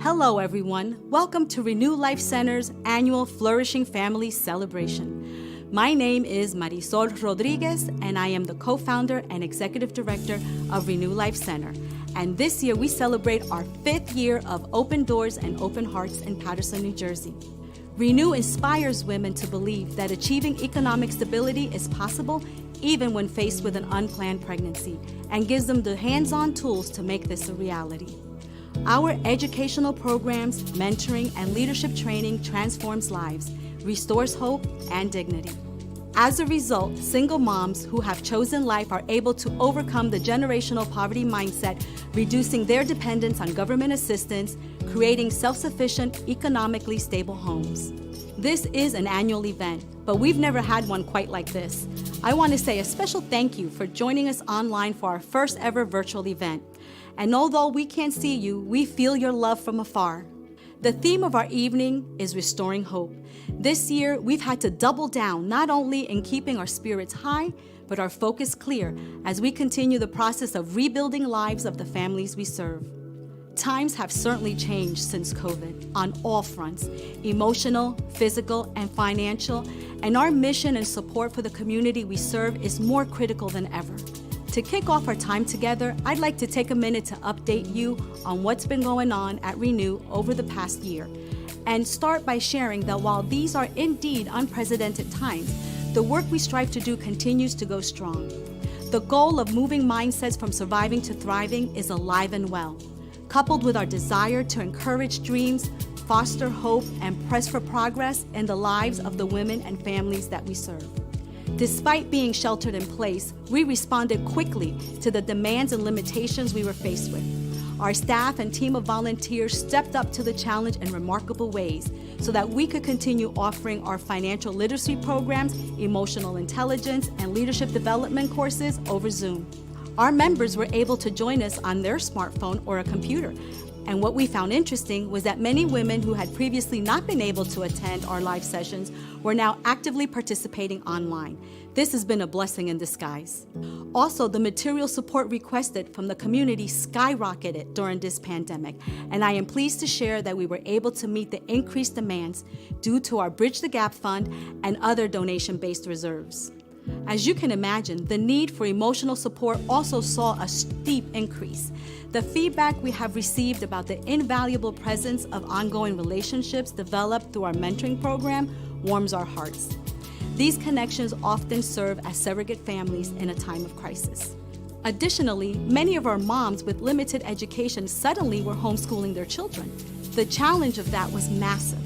Hello everyone, welcome to Renew Life Center's annual Flourishing Family Celebration. My name is Marisol Rodriguez and I am the co-founder and executive director of Renew Life Center. And this year we celebrate our 5th year of open doors and open hearts in Paterson, New Jersey. Renew inspires women to believe that achieving economic stability is possible even when faced with an unplanned pregnancy, and gives them the hands-on tools to make this a reality. Our educational programs, mentoring, and leadership training transforms lives, restores hope and dignity. As a result, single moms who have chosen life are able to overcome the generational poverty mindset, reducing their dependence on government assistance, creating self-sufficient, economically stable homes. This is an annual event, but we've never had one quite like this. I want to say a special thank you for joining us online for our first ever virtual event. And although we can't see you, we feel your love from afar. The theme of our evening is restoring hope. This year, we've had to double down not only in keeping our spirits high, but our focus clear as we continue the process of rebuilding lives of the families we serve. Times have certainly changed since COVID on all fronts, emotional, physical, and financial, and our mission and support for the community we serve is more critical than ever. To kick off our time together, I'd like to take a minute to update you on what's been going on at Renew over the past year, and start by sharing that while these are indeed unprecedented times, the work we strive to do continues to go strong. The goal of moving mindsets from surviving to thriving is alive and well, coupled with our desire to encourage dreams, foster hope, and press for progress in the lives of the women and families that we serve. Despite being sheltered in place, we responded quickly to the demands and limitations we were faced with. Our staff and team of volunteers stepped up to the challenge in remarkable ways so that we could continue offering our financial literacy programs, emotional intelligence, and leadership development courses over Zoom. Our members were able to join us on their smartphone or a computer. And what we found interesting was that many women who had previously not been able to attend our live sessions were now actively participating online. This has been a blessing in disguise. Also, the material support requested from the community skyrocketed during this pandemic, and I am pleased to share that we were able to meet the increased demands due to our Bridge the Gap Fund and other donation-based reserves. As you can imagine, the need for emotional support also saw a steep increase. The feedback we have received about the invaluable presence of ongoing relationships developed through our mentoring program warms our hearts. These connections often serve as surrogate families in a time of crisis. Additionally, many of our moms with limited education suddenly were homeschooling their children. The challenge of that was massive.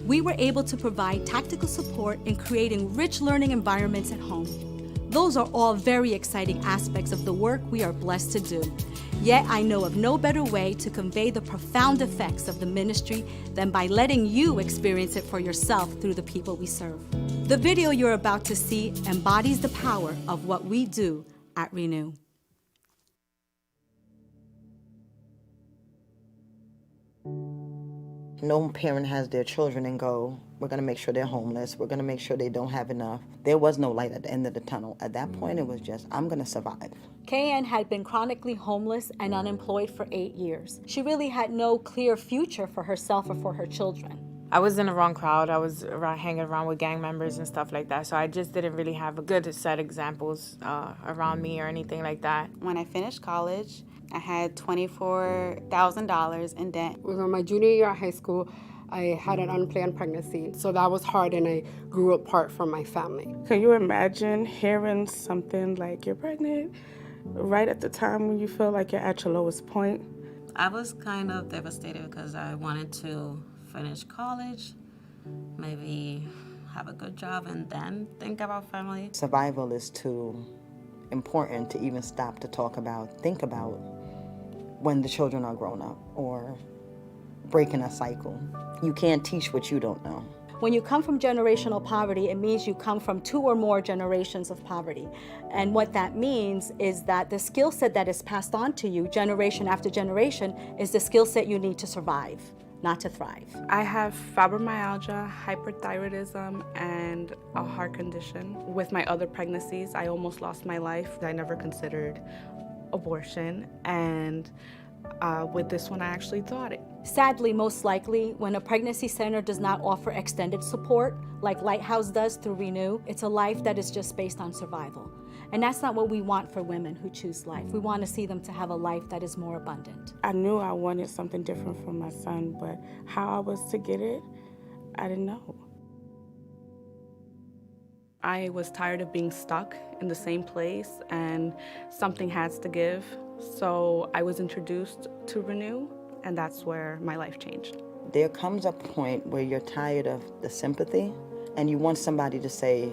We were able to provide tactical support in creating rich learning environments at home. Those are all very exciting aspects of the work we are blessed to do. Yet I know of no better way to convey the profound effects of the ministry than by letting you experience it for yourself through the people we serve. The video you're about to see embodies the power of what we do at Renew. No parent has their children and go, we're going to make sure they're homeless. We're going to make sure they don't have enough. There was no light at the end of the tunnel. At that point, it was just, I'm going to survive. KN had been chronically homeless and unemployed for 8 years. She really had no clear future for herself or for her children. I was in the wrong crowd. I was hanging around with gang members and stuff like that. So I just didn't really have a good set of examples around me or anything like that. When I finished college, I had $24,000 in debt. It was on my junior year at high school. I had an unplanned pregnancy, so that was hard, and I grew apart from my family. Can you imagine hearing something like you're pregnant right at the time when you feel like you're at your lowest point? I was kind of devastated because I wanted to finish college, maybe have a good job, and then think about family. Survival is too important to even stop to think about when the children are grown up or breaking a cycle. You can't teach what you don't know. When you come from generational poverty, it means you come from 2 or more generations of poverty. And what that means is that the skill set that is passed on to you generation after generation is the skill set you need to survive, not to thrive. I have fibromyalgia, hyperthyroidism, and a heart condition. With my other pregnancies, I almost lost my life. I never considered abortion, and With this one, I actually thought it. Sadly, most likely, when a pregnancy center does not offer extended support, like Lighthouse does through Renew, it's a life that is just based on survival. And that's not what we want for women who choose life. We want to see them to have a life that is more abundant. I knew I wanted something different for my son, but how I was to get it, I didn't know. I was tired of being stuck in the same place, and something has to give. So I was introduced to Renew, and that's where my life changed. There comes a point where you're tired of the sympathy, and you want somebody to say,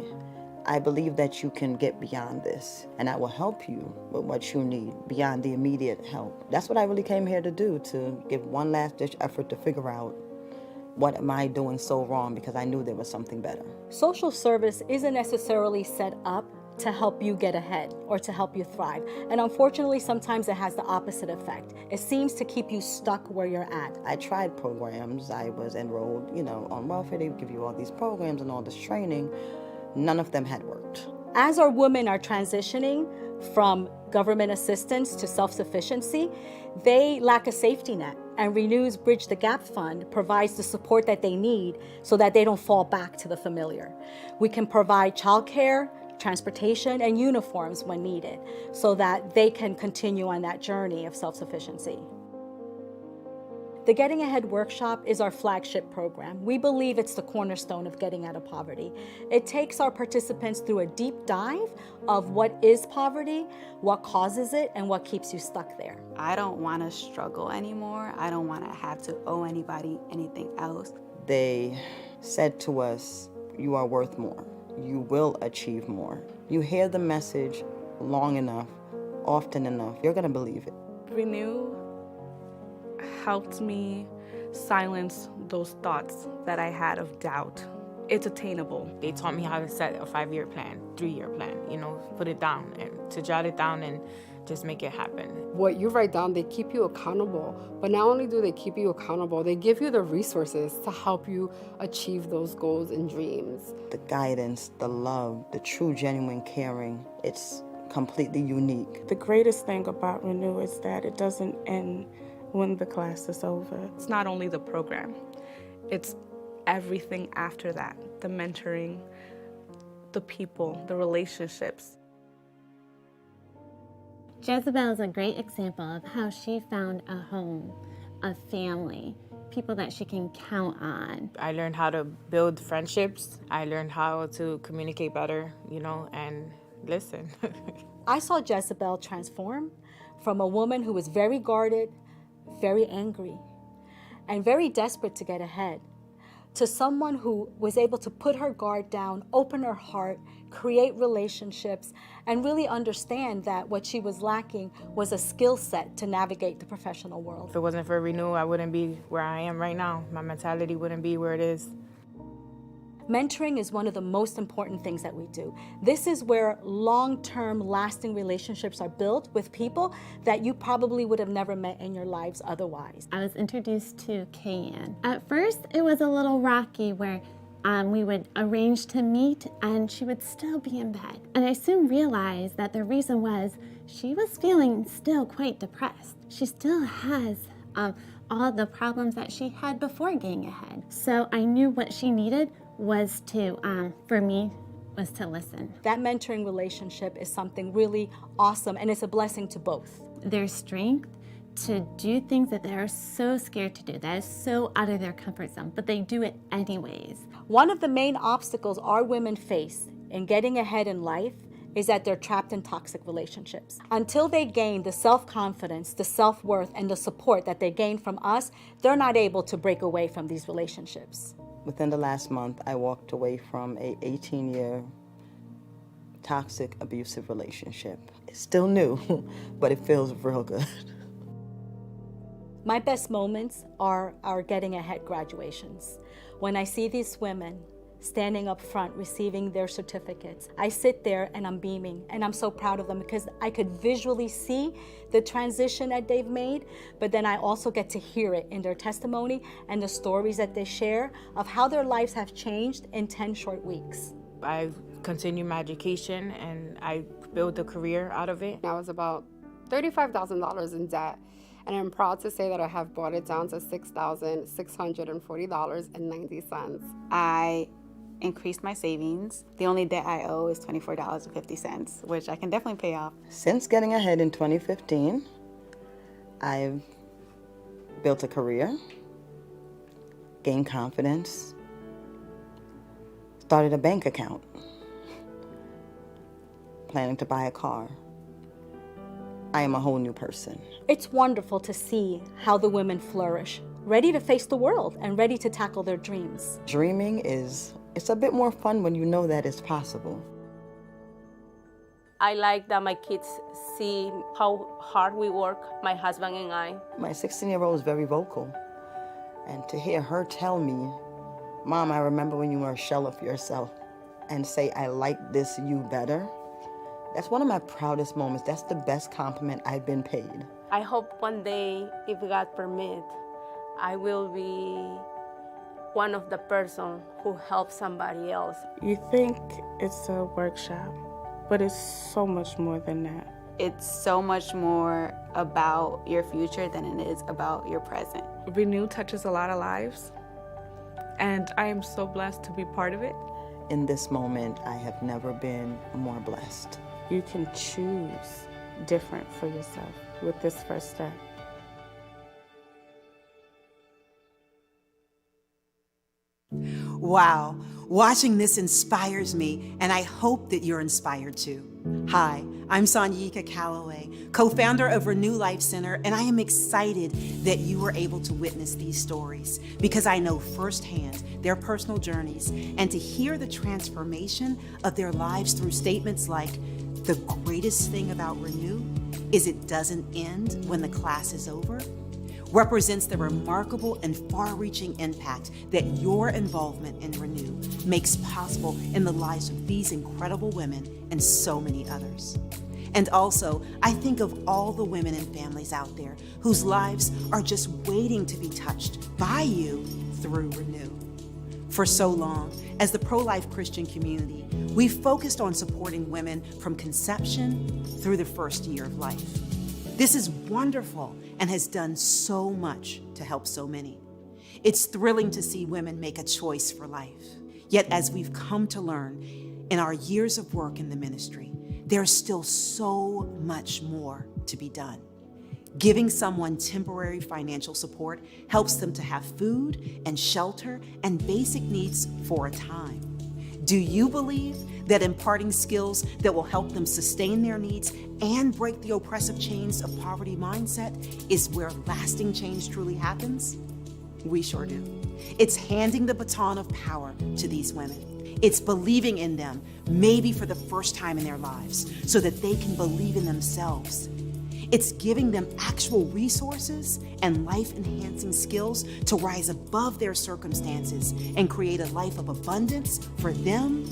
I believe that you can get beyond this, and I will help you with what you need beyond the immediate help. That's what I really came here to do, to give one last-ditch effort to figure out what am I doing so wrong, because I knew there was something better. Social service isn't necessarily set up to help you get ahead or to help you thrive. And unfortunately, sometimes it has the opposite effect. It seems to keep you stuck where you're at. I tried programs. I was enrolled, on welfare. They would give you all these programs and all this training. None of them had worked. As our women are transitioning from government assistance to self-sufficiency, they lack a safety net. And Renew's Bridge the Gap Fund provides the support that they need so that they don't fall back to the familiar. We can provide childcare, transportation, and uniforms when needed so that they can continue on that journey of self-sufficiency. The Getting Ahead workshop is our flagship program. We believe it's the cornerstone of getting out of poverty. It takes our participants through a deep dive of what is poverty, what causes it, and what keeps you stuck there. I don't want to struggle anymore. I don't want to have to owe anybody anything else. They said to us, you are worth more. You will achieve more. You hear the message long enough, often enough, you're going to believe it. Renew helped me silence those thoughts that I had of doubt. It's attainable. They taught me how to set a 5-year plan, 3-year plan, put it down and to jot it down and just make it happen. What you write down, they keep you accountable. But not only do they keep you accountable, they give you the resources to help you achieve those goals and dreams. The guidance, the love, the true, genuine caring, it's completely unique. The greatest thing about Renew is that it doesn't end when the class is over. It's not only the program, it's everything after that. The mentoring, the people, the relationships. Jezebel is a great example of how she found a home, a family, people that she can count on. I learned how to build friendships. I learned how to communicate better, and listen. I saw Jezebel transform from a woman who was very guarded, very angry, and very desperate to get ahead, to someone who was able to put her guard down, open her heart, create relationships, and really understand that what she was lacking was a skill set to navigate the professional world. If it wasn't for Renew, I wouldn't be where I am right now. My mentality wouldn't be where it is. Mentoring is one of the most important things that we do. This is where long-term, lasting relationships are built with people that you probably would have never met in your lives otherwise. I was introduced to Kayanne. At first, it was a little rocky where we would arrange to meet and she would still be in bed. And I soon realized that the reason was she was feeling still quite depressed. She still has all the problems that she had before getting ahead. So I knew what she needed was to, for me, was to listen. That mentoring relationship is something really awesome, and it's a blessing to both. Their strength to do things that they're so scared to do, that is so out of their comfort zone, but they do it anyways. One of the main obstacles our women face in getting ahead in life is that they're trapped in toxic relationships. Until they gain the self-confidence, the self-worth, and the support that they gain from us, they're not able to break away from these relationships. Within the last month, I walked away from a 18-year toxic, abusive relationship. It's still new, but it feels real good. My best moments are our Getting Ahead graduations. When I see these women standing up front receiving their certificates, I sit there and I'm beaming, and I'm so proud of them because I could visually see the transition that they've made, but then I also get to hear it in their testimony and the stories that they share of how their lives have changed in 10 short weeks. I continued my education and I built a career out of it. I was about $35,000 in debt. and I'm proud to say that I have brought it down to $6,640.90. I increased my savings. The only debt I owe is $24.50, which I can definitely pay off. Since getting ahead in 2015, I've built a career, gained confidence, started a bank account, planning to buy a car. I am a whole new person. It's wonderful to see how the women flourish, ready to face the world and ready to tackle their dreams. Dreaming it's a bit more fun when you know that it's possible. I like that my kids see how hard we work, my husband and I. My 16-year-old is very vocal. And to hear her tell me, Mom, I remember when you were a shell of yourself, and say, I like this you better, that's one of my proudest moments. That's the best compliment I've been paid. I hope one day, if God permit, I will be one of the person who helps somebody else. You think it's a workshop, but it's so much more than that. It's so much more about your future than it is about your present. Renew touches a lot of lives, and I am so blessed to be part of it. In this moment, I have never been more blessed. You can choose different for yourself with this first step. Wow, watching this inspires me, and I hope that you're inspired too. Hi, I'm Sanyika Calloway, co-founder of Renew Life Center, and I am excited that you were able to witness these stories because I know firsthand their personal journeys, and to hear the transformation of their lives through statements like, the greatest thing about Renew is it doesn't end when the class is over, represents the remarkable and far-reaching impact that your involvement in Renew makes possible in the lives of these incredible women and so many others. And also, I think of all the women and families out there whose lives are just waiting to be touched by you through Renew. For so long, as the pro-life Christian community, we've focused on supporting women from conception through the first year of life. This is wonderful and has done so much to help so many. It's thrilling to see women make a choice for life. Yet as we've come to learn in our years of work in the ministry, there's still so much more to be done. Giving someone temporary financial support helps them to have food and shelter and basic needs for a time. Do you believe that imparting skills that will help them sustain their needs and break the oppressive chains of poverty mindset is where lasting change truly happens? We sure do. It's handing the baton of power to these women. It's believing in them, maybe for the first time in their lives, so that they can believe in themselves. It's giving them actual resources and life-enhancing skills to rise above their circumstances and create a life of abundance for them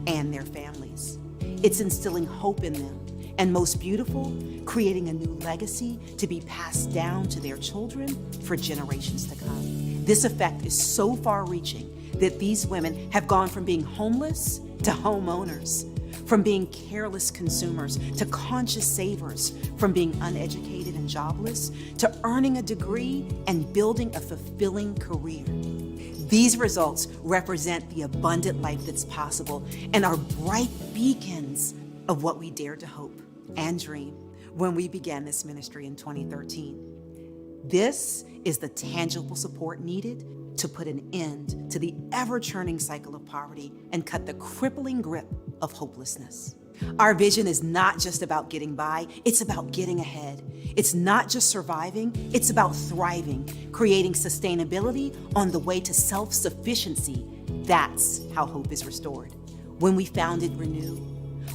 and their families. It's instilling hope in them, and most beautiful, creating a new legacy to be passed down to their children for generations to come. This effect is so far-reaching that these women have gone from being homeless to homeowners, from being careless consumers to conscious savers, from being uneducated and jobless to earning a degree and building a fulfilling career. These results represent the abundant life that's possible and are bright beacons of what we dared to hope and dream when we began this ministry in 2013. This is the tangible support needed to put an end to the ever-churning cycle of poverty and cut the crippling grip of hopelessness. Our vision is not just about getting by, it's about getting ahead. It's not just surviving, it's about thriving, creating sustainability on the way to self-sufficiency. That's how hope is restored. When we founded Renew,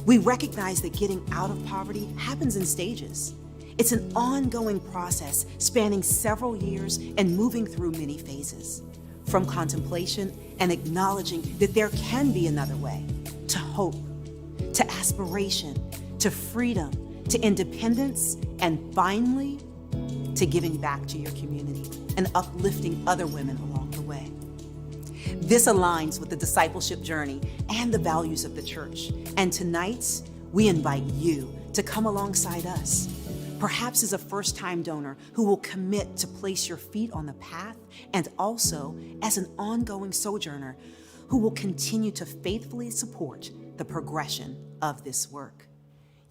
we recognized that getting out of poverty happens in stages. It's an ongoing process spanning several years and moving through many phases. From contemplation and acknowledging that there can be another way, to hope, to aspiration, to freedom, to independence, and finally, to giving back to your community and uplifting other women along the way. This aligns with the discipleship journey and the values of the church. And tonight, we invite you to come alongside us. perhaps as a first-time donor who will commit to place your feet on the path, and also as an ongoing sojourner who will continue to faithfully support the progression of this work.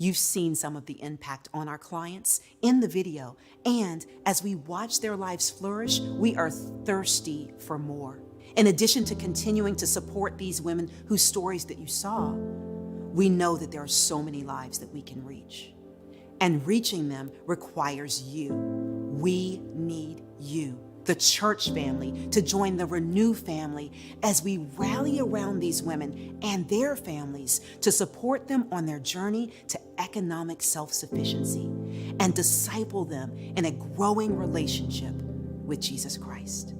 You've seen some of the impact on our clients in the video, and as we watch their lives flourish, we are thirsty for more. In addition to continuing to support these women whose stories that you saw, we know that there are so many lives that we can reach. And reaching them requires you. We need you, the church family, to join the Renew family as we rally around these women and their families to support them on their journey to economic self-sufficiency and disciple them in a growing relationship with Jesus Christ.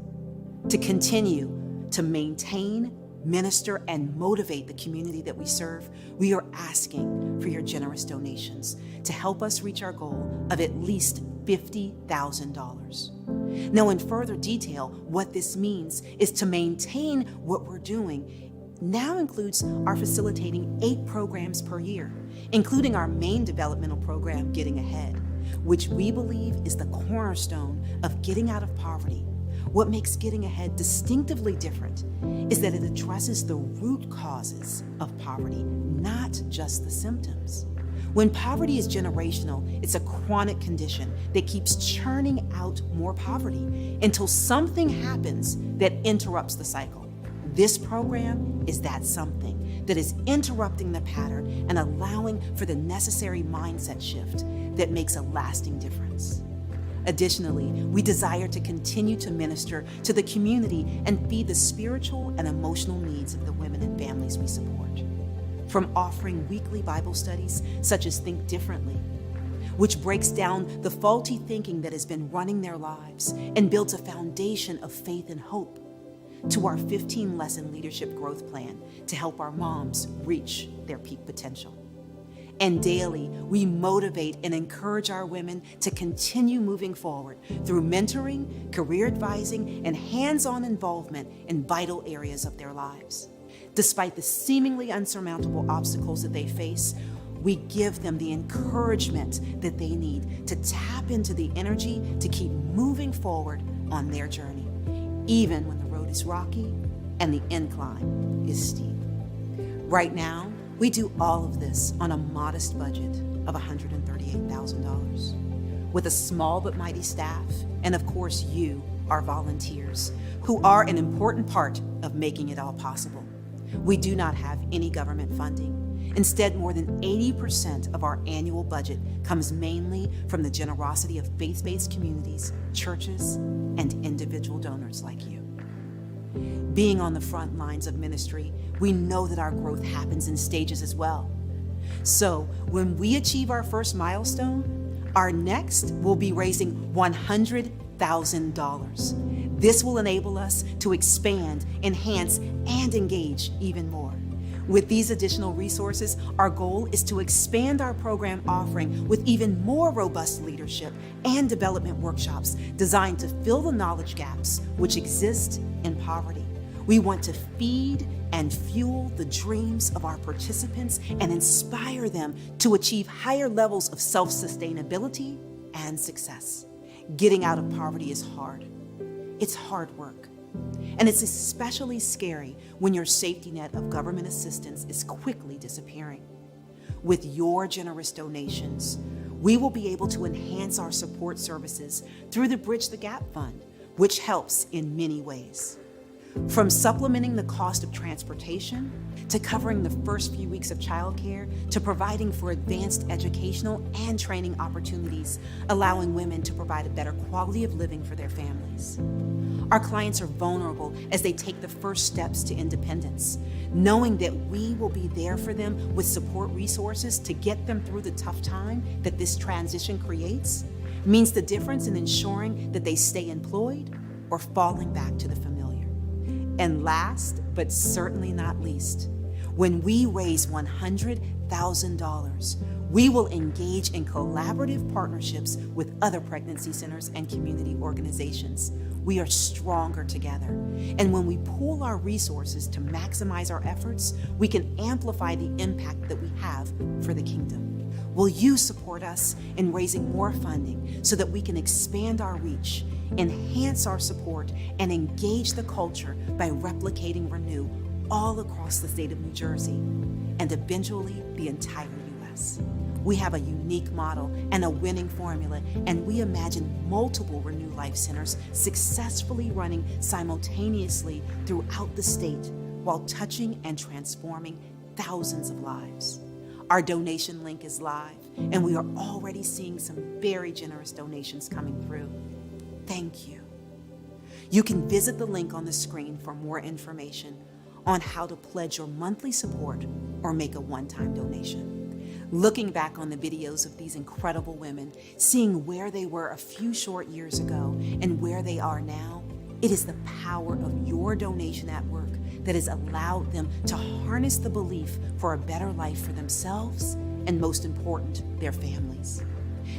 To continue to maintain, minister, and motivate the community that we serve, we are asking for your generous donations to help us reach our goal of at least $50,000. Now, in further detail, what this means is to maintain what we're doing now includes our facilitating 8 programs per year, including our main developmental program, Getting Ahead, which we believe is the cornerstone of getting out of poverty. What makes Getting Ahead distinctively different is that it addresses the root causes of poverty, not just the symptoms. When poverty is generational, it's a chronic condition that keeps churning out more poverty until something happens that interrupts the cycle. This program is that something that is interrupting the pattern and allowing for the necessary mindset shift that makes a lasting difference. Additionally, we desire to continue to minister to the community and feed the spiritual and emotional needs of the women and families we support. From offering weekly Bible studies, such as Think Differently, which breaks down the faulty thinking that has been running their lives and builds a foundation of faith and hope, to our 15-lesson leadership growth plan to help our moms reach their peak potential. And daily, we motivate and encourage our women to continue moving forward through mentoring, career advising, and hands-on involvement in vital areas of their lives. Despite the seemingly unsurmountable obstacles that they face, we give them the encouragement that they need to tap into the energy to keep moving forward on their journey, even when the road is rocky and the incline is steep. Right now, we do all of this on a modest budget of $138,000 with a small but mighty staff, and of course you, our volunteers, who are an important part of making it all possible. We do not have any government funding. Instead, more than 80% of our annual budget comes mainly from the generosity of faith-based communities, churches, and individual donors like you. Being on the front lines of ministry, we know that our growth happens in stages as well. So when we achieve our first milestone, our next will be raising $100,000. This will enable us to expand, enhance, and engage even more. With these additional resources, our goal is to expand our program offering with even more robust leadership and development workshops designed to fill the knowledge gaps which exist in poverty. We want to feed and fuel the dreams of our participants and inspire them to achieve higher levels of self-sustainability and success. Getting out of poverty is hard. It's hard work. And it's especially scary when your safety net of government assistance is quickly disappearing. With your generous donations, we will be able to enhance our support services through the Bridge the Gap Fund, which helps in many ways. From supplementing the cost of transportation, to covering the first few weeks of childcare, to providing for advanced educational and training opportunities, allowing women to provide a better quality of living for their families. Our clients are vulnerable as they take the first steps to independence. Knowing that we will be there for them with support resources to get them through the tough time that this transition creates means the difference in ensuring that they stay employed or falling back to the familiar. And last, but certainly not least, when we raise $100,000, we will engage in collaborative partnerships with other pregnancy centers and community organizations. We are stronger together. And when we pool our resources to maximize our efforts, we can amplify the impact that we have for the kingdom. Will you support us in raising more funding so that we can expand our reach, enhance our support, and engage the culture by replicating Renew all across the state of New Jersey and eventually the entire U.S.? We have a unique model and a winning formula, and we imagine multiple Renew Life Centers successfully running simultaneously throughout the state while touching and transforming thousands of lives. Our donation link is live, and we are already seeing some very generous donations coming through. Thank you. You can visit the link on the screen for more information on how to pledge your monthly support or make a one-time donation. Looking back on the videos of these incredible women, seeing where they were a few short years ago and where they are now, it is the power of your donation at work that has allowed them to harness the belief for a better life for themselves and, most important, their families.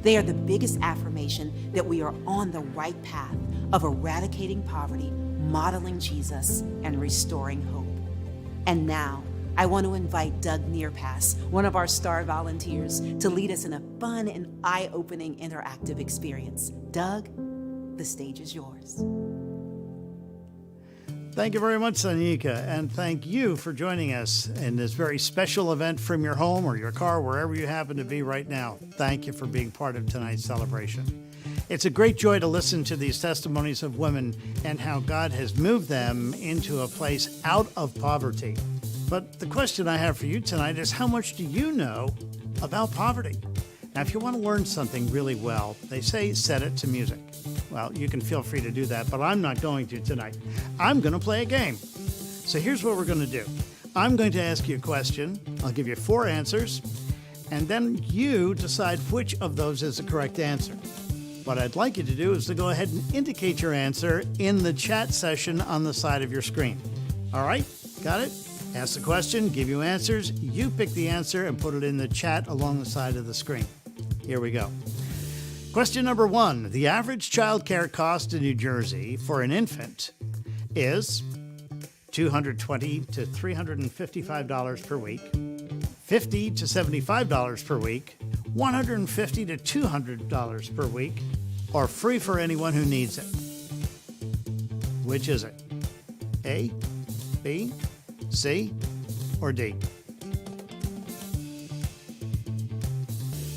They are the biggest affirmation that we are on the right path of eradicating poverty, modeling Jesus, and restoring hope. And now, I want to invite Doug Nearpass, one of our star volunteers, to lead us in a fun and eye-opening interactive experience. Doug, the stage is yours. Thank you very much, Sanika, and thank you for joining us in this very special event from your home or your car, wherever you happen to be right now. Thank you for being part of tonight's celebration. It's a great joy to listen to these testimonies of women and how God has moved them into a place out of poverty. But the question I have for you tonight is, how much do you know about poverty? Now, if you want to learn something really well, they say set it to music. Well, you can feel free to do that, but I'm not going to tonight. I'm going to play a game. So here's what we're going to do. I'm going to ask you a question. I'll give you 4 answers, and then you decide which of those is the correct answer. What I'd like you to do is to go ahead and indicate your answer in the chat session on the side of your screen. All right? Got it? Ask the question, give you answers. You pick the answer and put it in the chat along the side of the screen. Here we go. Question number 1. The average child care cost in New Jersey for an infant is $220 to $355 per week, $50 to $75 per week, $150 to $200 per week, or free for anyone who needs it. Which is it? A, B, C, or D?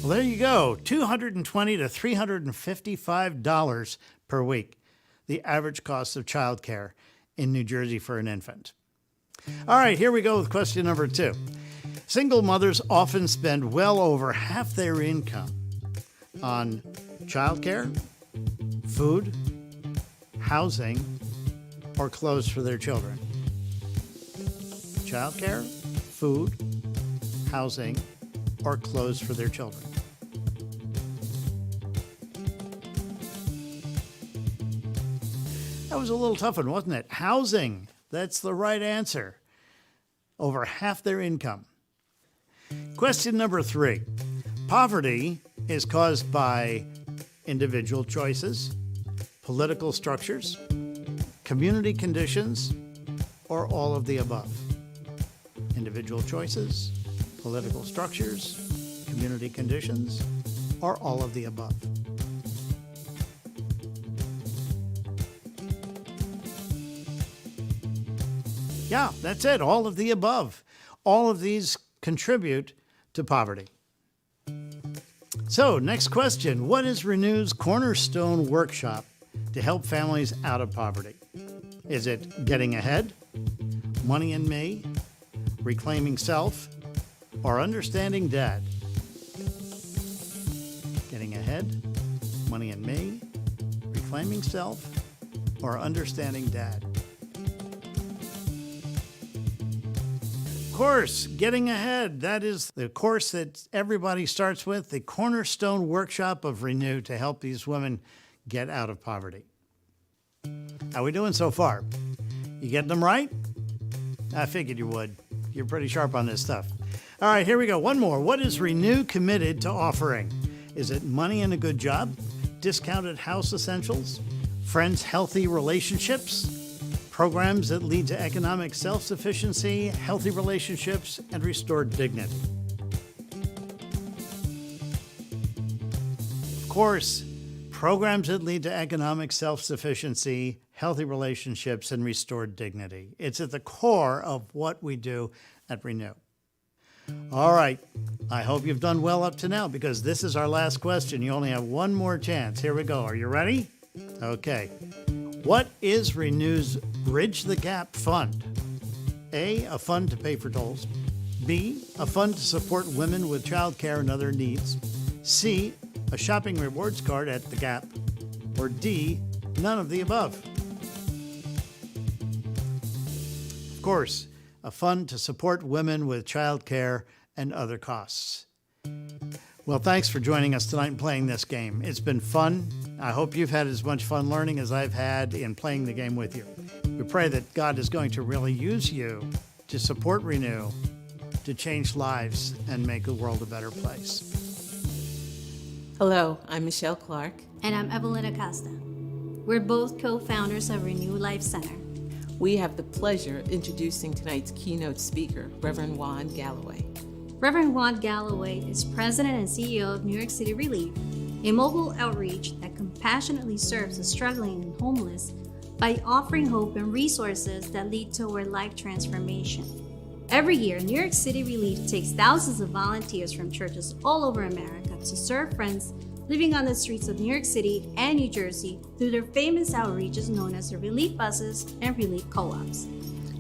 Well, there you go. $220 to $355 per week, the average cost of childcare in New Jersey for an infant. All right, here we go with question number 2. Single mothers often spend well over half their income on childcare, food, housing, or clothes for their children. Childcare, food, housing, or clothes for their children. That was a little tough one, wasn't it? Housing, that's the right answer. Over half their income. Question number 3. Poverty is caused by individual choices, political structures, community conditions, or all of the above. Individual choices, political structures, community conditions, or all of the above. Yeah, that's it. All of the above. All of these contribute to poverty. So, next question. What is Renew's cornerstone workshop to help families out of poverty? Is it Getting Ahead, Money and Me, Reclaiming Self, or Understanding Dad? Getting Ahead, Money and Me, Reclaiming Self, or Understanding Dad? Course, Getting Ahead. That is the course that everybody starts with, the cornerstone workshop of Renew to help these women get out of poverty. How are we doing so far? You getting them right? I figured you would. You're pretty sharp on this stuff. All right, here we go. One more. What is Renew committed to offering? Is it money and a good job? Discounted house essentials? Friends' healthy relationships? Programs that lead to economic self-sufficiency, healthy relationships, and restored dignity? course, programs that lead to economic self-sufficiency, healthy relationships, and restored dignity. It's at the core of what we do at Renew. All right, I hope you've done well up to now because this is our last question. You only have one more chance. Here we go. Are you ready? Okay. What is Renew's Bridge the Gap Fund? A fund to pay for tolls. B, a fund to support women with child care and other needs. C, a shopping rewards card at the Gap. Or D, none of the above. Of course, a fund to support women with child care and other costs. Well, thanks for joining us tonight and playing this game. It's been fun. I hope you've had as much fun learning as I've had in playing the game with you. We pray that God is going to really use you to support Renew, to change lives and make the world a better place. Hello, I'm Michelle Clark. And I'm Evelyn Acosta. We're both co-founders of Renew Life Center. We have the pleasure of introducing tonight's keynote speaker, Reverend Juan Galloway. Reverend Juan Galloway is president and CEO of New York City Relief, a mobile outreach that compassionately serves the struggling and homeless by offering hope and resources that lead toward life transformation. Every year, New York City Relief takes thousands of volunteers from churches all over America to serve friends living on the streets of New York City and New Jersey through their famous outreaches known as the Relief Buses and Relief Co-ops.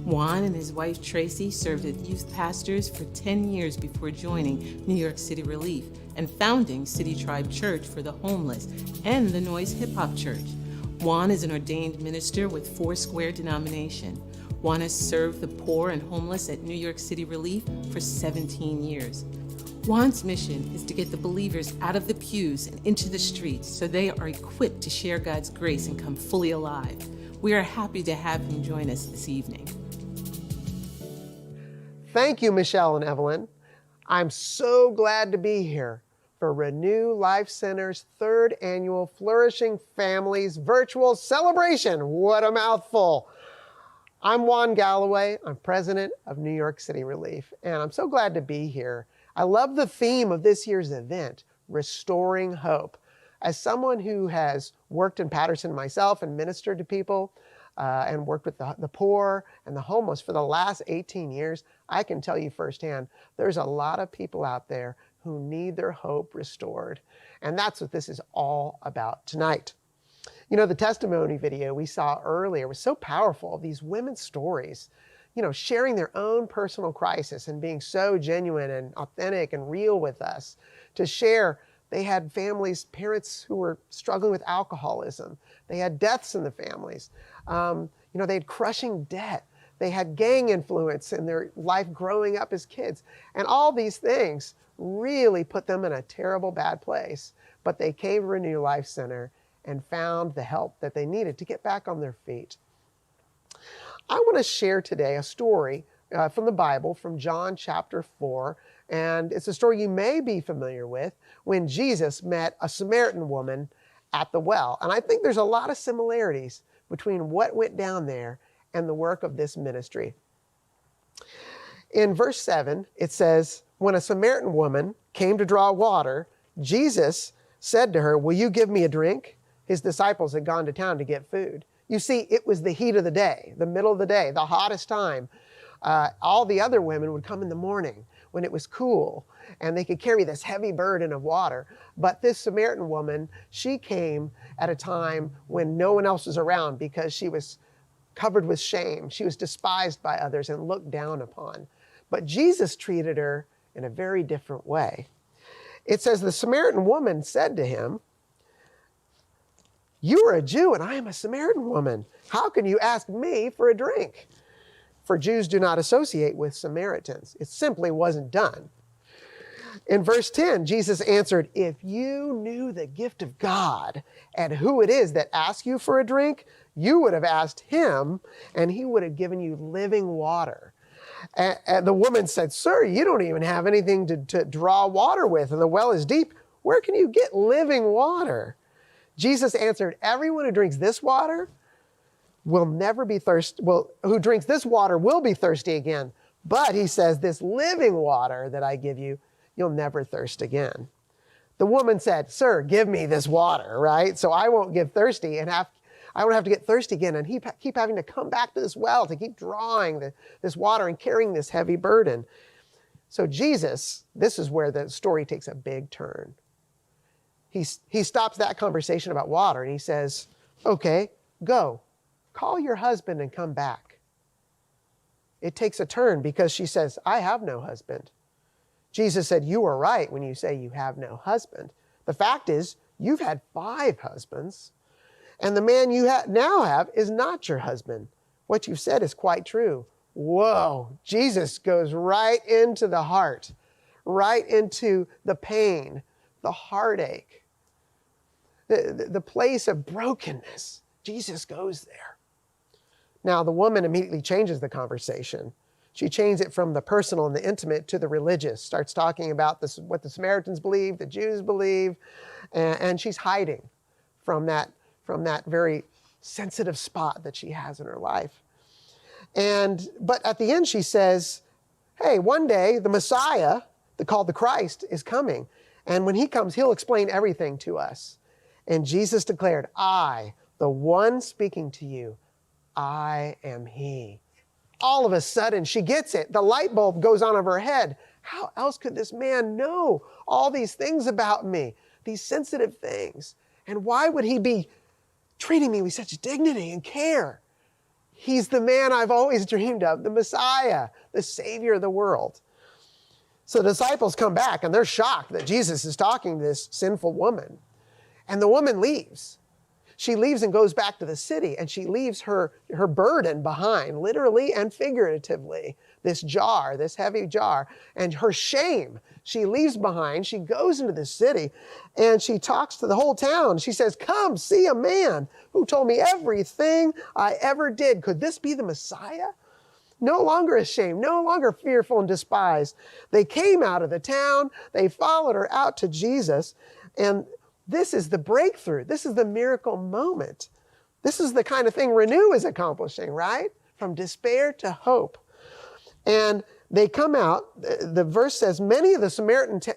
Juan and his wife Tracy served as youth pastors for 10 years before joining New York City Relief and founding City Tribe Church for the homeless and the Noise Hip Hop Church. Juan is an ordained minister with Foursquare denomination. Juan has served the poor and homeless at New York City Relief for 17 years. Juan's mission is to get the believers out of the pews and into the streets so they are equipped to share God's grace and come fully alive. We are happy to have him join us this evening. Thank you, Michelle and Evelyn. I'm so glad to be here for Renew Life Center's third annual Flourishing Families virtual celebration. What a mouthful. I'm Juan Galloway. I'm president of New York City Relief, and I'm so glad to be here. I love the theme of this year's event, Restoring Hope. As someone who has worked in Patterson myself and ministered to people and worked with the poor and the homeless for the last 18 years, I can tell you firsthand, there's a lot of people out there who need their hope restored. And that's what this is all about tonight. You know, the testimony video we saw earlier was so powerful, these women's stories, you know, sharing their own personal crisis and being so genuine and authentic and real with us to share. They had families, parents who were struggling with alcoholism. They had deaths in the families. You know, they had crushing debt. They had gang influence in their life growing up as kids. And all these things really put them in a terrible, bad place. But they came to Renew Life Center and found the help that they needed to get back on their feet. I want to share today a story from the Bible, from John chapter 4. And it's a story you may be familiar with, when Jesus met a Samaritan woman at the well. And I think there's a lot of similarities between what went down there and the work of this ministry. In verse 7, it says, when a Samaritan woman came to draw water, Jesus said to her, "Will you give me a drink?" His disciples had gone to town to get food. You see, it was the heat of the day, the middle of the day, the hottest time. All the other women would come in the morning when it was cool, and they could carry this heavy burden of water. But this Samaritan woman, she came at a time when no one else was around because she was covered with shame. She was despised by others and looked down upon. But Jesus treated her in a very different way. It says, the Samaritan woman said to him, "You are a Jew and I am a Samaritan woman. How can you ask me for a drink?" For Jews do not associate with Samaritans. It simply wasn't done. In verse 10, Jesus answered, "If you knew the gift of God and who it is that asks you for a drink, you would have asked him and he would have given you living water." And the woman said, "Sir, you don't even have anything to draw water with, and the well is deep. Where can you get living water?" Jesus answered, "Everyone who drinks this water will never be thirsty. Well, who drinks this water will be thirsty again. But he says, this living water that I give you, you'll never thirst again." The woman said, "Sir, give me this water," right? So I won't get thirsty and I won't have to get thirsty again and keep having to come back to this well to keep drawing this water and carrying this heavy burden. So Jesus, this is where the story takes a big turn. He stops that conversation about water and he says, "Okay, go. Call your husband and come back." It takes a turn because she says, "I have no husband." Jesus said, "You are right when you say you have no husband. The fact is, you've had 5 husbands, and the man you now have is not your husband. What you've said is quite true." Whoa, Jesus goes right into the heart, right into the pain, the heartache, the place of brokenness. Jesus goes there. Now, the woman immediately changes the conversation. She changed it from the personal and the intimate to the religious, starts talking about this, what the Samaritans believe, the Jews believe, and she's hiding from that very sensitive spot that she has in her life. But at the end she says, hey, one day the Messiah, called the Christ, is coming. And when he comes, he'll explain everything to us. And Jesus declared, "I, the one speaking to you, I am he." All of a sudden, she gets it. The light bulb goes on over her head. How else could this man know all these things about me, these sensitive things? And why would he be treating me with such dignity and care? He's the man I've always dreamed of, the Messiah, the Savior of the world. So the disciples come back and they're shocked that Jesus is talking to this sinful woman. And the woman leaves. She leaves and goes back to the city, and she leaves her burden behind, literally and figuratively, this jar, this heavy jar, and her shame she leaves behind. She goes into the city, and she talks to the whole town. She says, "Come see a man who told me everything I ever did. Could this be the Messiah?" No longer ashamed, no longer fearful and despised. They came out of the town. They followed her out to Jesus, and this is the breakthrough. This is the miracle moment. This is the kind of thing Renew is accomplishing, right? From despair to hope. And they come out. The verse says, many of the Samaritans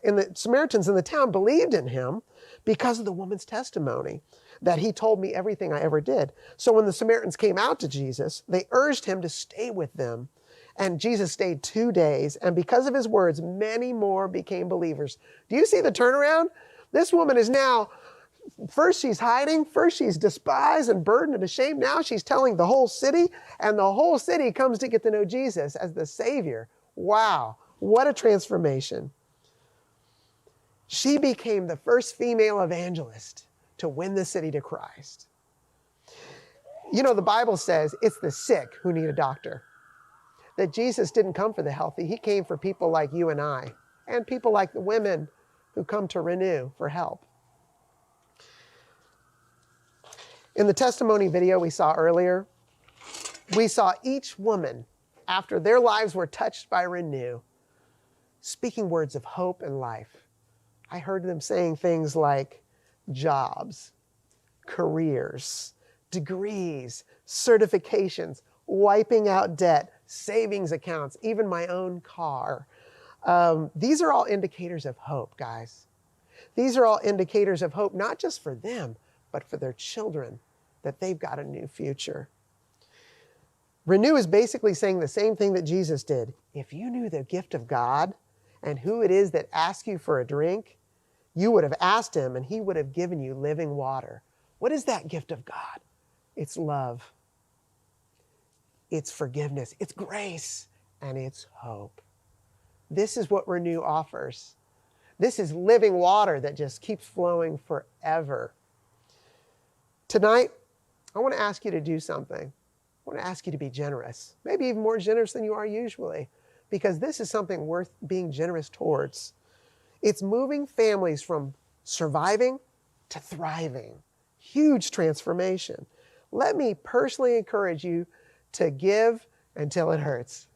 in the town believed in him because of the woman's testimony, that he told me everything I ever did. So when the Samaritans came out to Jesus, they urged him to stay with them. And Jesus stayed 2 days. And because of his words, many more became believers. Do you see the turnaround? This woman is now, first she's hiding, first she's despised and burdened and ashamed. Now she's telling the whole city, and the whole city comes to get to know Jesus as the Savior. Wow, what a transformation. She became the first female evangelist to win the city to Christ. You know, the Bible says it's the sick who need a doctor. That Jesus didn't come for the healthy. He came for people like you and I, and people like the women who come to Renew for help. In the testimony video we saw earlier, we saw each woman, after their lives were touched by Renew, speaking words of hope and life. I heard them saying things like jobs, careers, degrees, certifications, wiping out debt, savings accounts, even my own car. These are all indicators of hope, guys. These are all indicators of hope, not just for them, but for their children, that they've got a new future. Renew is basically saying the same thing that Jesus did. If you knew the gift of God and who it is that asks you for a drink, you would have asked him and he would have given you living water. What is that gift of God? It's love. It's forgiveness. It's grace. And it's hope. This is what Renew offers. This is living water that just keeps flowing forever. Tonight, I want to ask you to do something. I want to ask you to be generous, maybe even more generous than you are usually, because this is something worth being generous towards. It's moving families from surviving to thriving. Huge transformation. Let me personally encourage you to give until it hurts.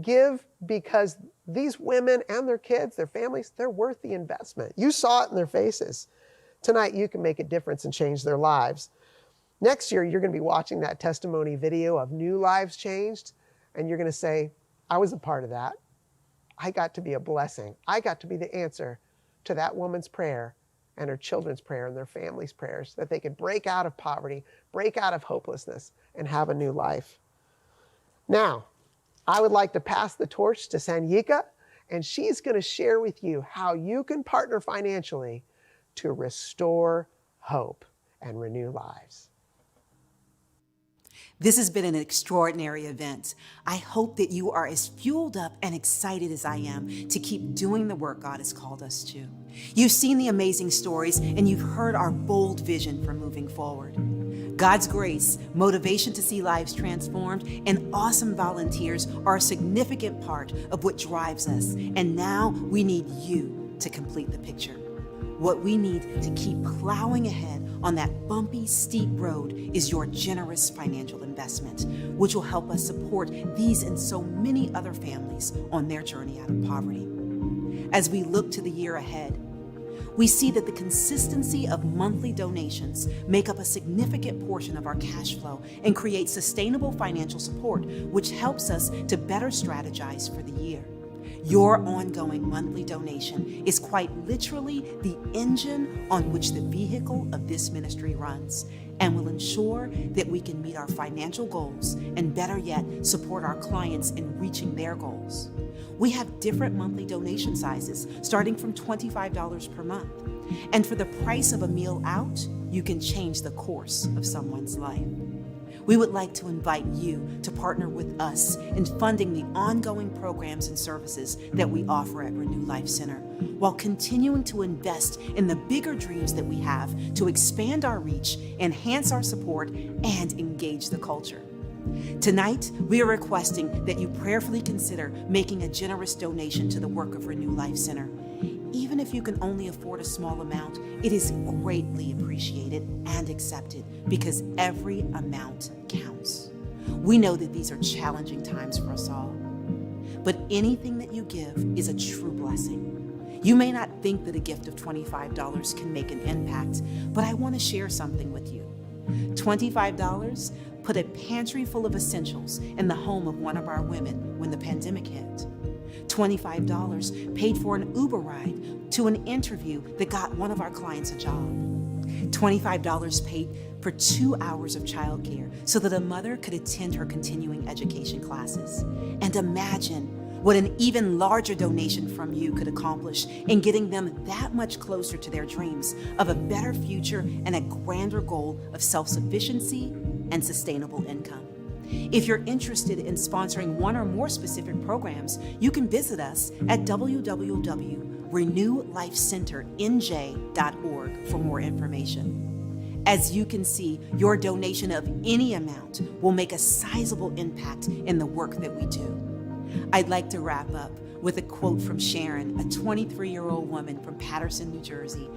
Give because these women and their kids, their families, they're worth the investment. You saw it in their faces. Tonight, you can make a difference and change their lives. Next year, you're going to be watching that testimony video of new lives changed, and you're going to say, I was a part of that. I got to be a blessing. I got to be the answer to that woman's prayer and her children's prayer and their family's prayers, that they could break out of poverty, break out of hopelessness, and have a new life. Now, I would like to pass the torch to Sanyika, and she's going to share with you how you can partner financially to restore hope and renew lives. This has been an extraordinary event. I hope that you are as fueled up and excited as I am to keep doing the work God has called us to. You've seen the amazing stories and you've heard our bold vision for moving forward. God's grace, motivation to see lives transformed, and awesome volunteers are a significant part of what drives us. And now we need you to complete the picture. What we need to keep plowing ahead on that bumpy, steep road is your generous financial investment, which will help us support these and so many other families on their journey out of poverty. As we look to the year ahead, we see that the consistency of monthly donations make up a significant portion of our cash flow and create sustainable financial support, which helps us to better strategize for the year. Your ongoing monthly donation is quite literally the engine on which the vehicle of this ministry runs and will ensure that we can meet our financial goals and, better yet, support our clients in reaching their goals. We have different monthly donation sizes starting from $25 per month. And for the price of a meal out, you can change the course of someone's life. We would like to invite you to partner with us in funding the ongoing programs and services that we offer at Renew Life Center, while continuing to invest in the bigger dreams that we have to expand our reach, enhance our support, and engage the culture. Tonight, we are requesting that you prayerfully consider making a generous donation to the work of Renew Life Center. Even if you can only afford a small amount, it is greatly appreciated and accepted because every amount counts. We know that these are challenging times for us all, but anything that you give is a true blessing. You may not think that a gift of $25 can make an impact, but I want to share something with you. $25 put a pantry full of essentials in the home of one of our women when the pandemic hit. $25 paid for an Uber ride to an interview that got one of our clients a job. $25 paid for 2 hours of childcare so that a mother could attend her continuing education classes. And imagine what an even larger donation from you could accomplish in getting them that much closer to their dreams of a better future and a grander goal of self-sufficiency and sustainable income. If you're interested in sponsoring one or more specific programs, you can visit us at www.renewlifecenternj.org for more information. As you can see, your donation of any amount will make a sizable impact in the work that we do. I'd like to wrap up with a quote from Sharon, a 23-year-old woman from Paterson, New Jersey,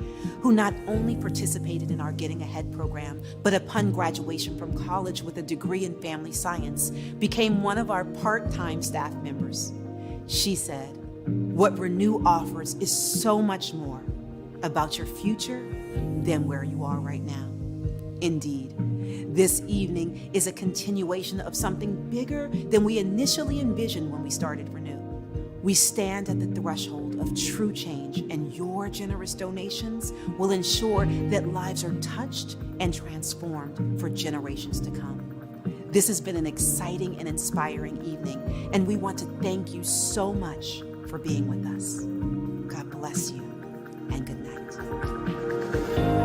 who not only participated in our Getting Ahead program, but upon graduation from college with a degree in family science, became one of our part-time staff members. She said, "What Renew offers is so much more about your future than where you are right now." Indeed, this evening is a continuation of something bigger than we initially envisioned when we started Renew. We stand at the threshold of true change, and your generous donations will ensure that lives are touched and transformed for generations to come. This has been an exciting and inspiring evening, and we want to thank you so much for being with us. God bless you, and good night.